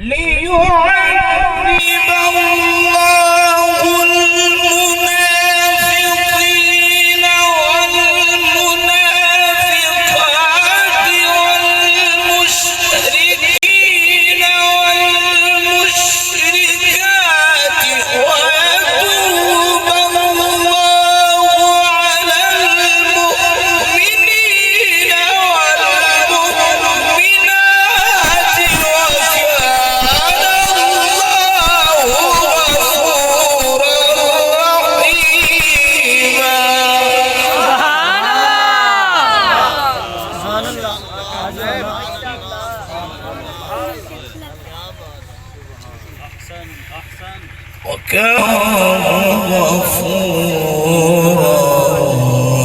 ليعذب الله المنافقين والمنافقات والمشركين والمشركات ويتوب الله على المؤمنين والمؤمنات وكان الله غفورا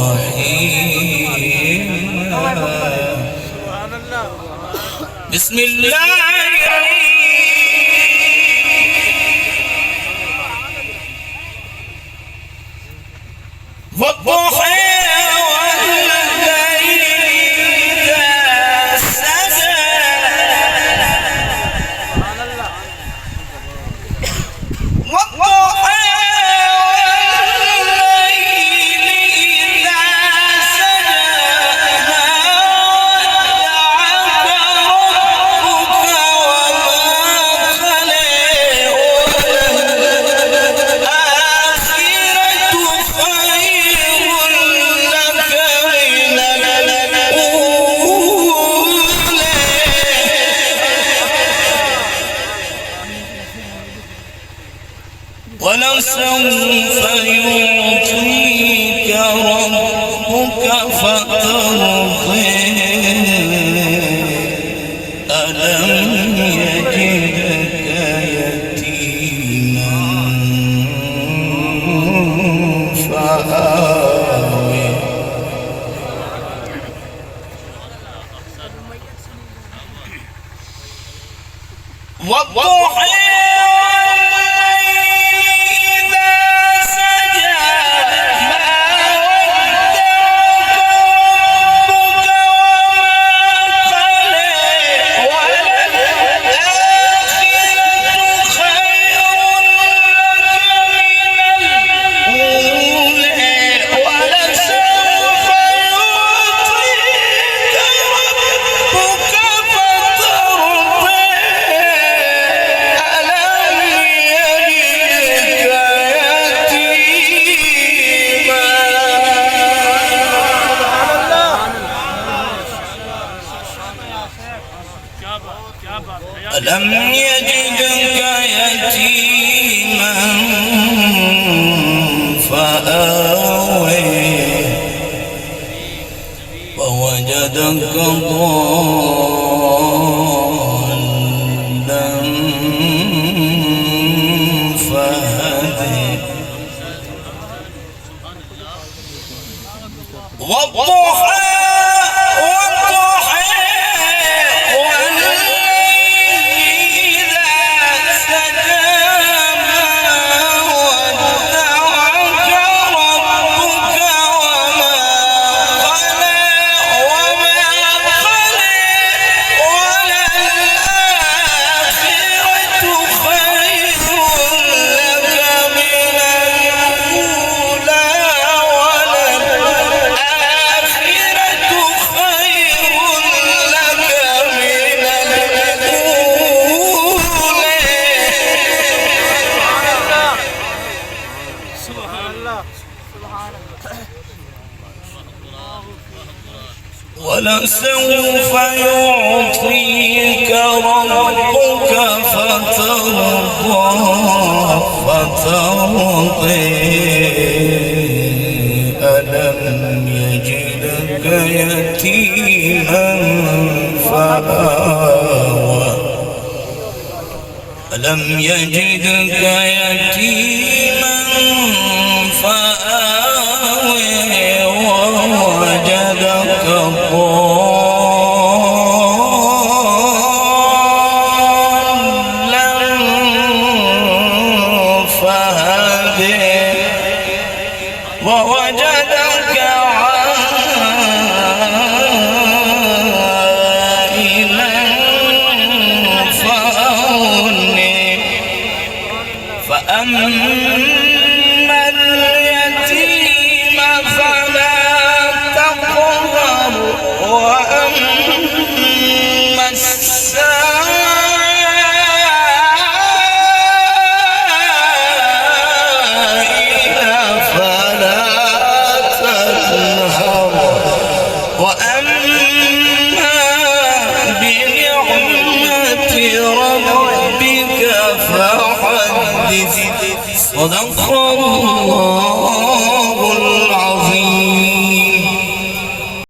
رحيما. وكان غفورا رحيما. بسم الله والضحى والليل إذا سجى والضحى والليل إذا سجى ما ودعك ربك وما قلى وللآخرة خير لك من الأولى ولسوف يعطيك ربك فترضي ألم يجدك يتيما فآوي والضحى ألم يجدك يتيما فآوي ووجدك ضالا فهدي والضحى ولسوف يعطيك ربك فترضي ألم يجدك يتيما فآوى ألم يجدك يتيما فآوى ووجدك ضالا فهدي ووجدك عائلا فأغنى فأما اليتيم فلا تقهر وأما السائل فلا تنهر وأما بنعمة ربك فحدث صدق الله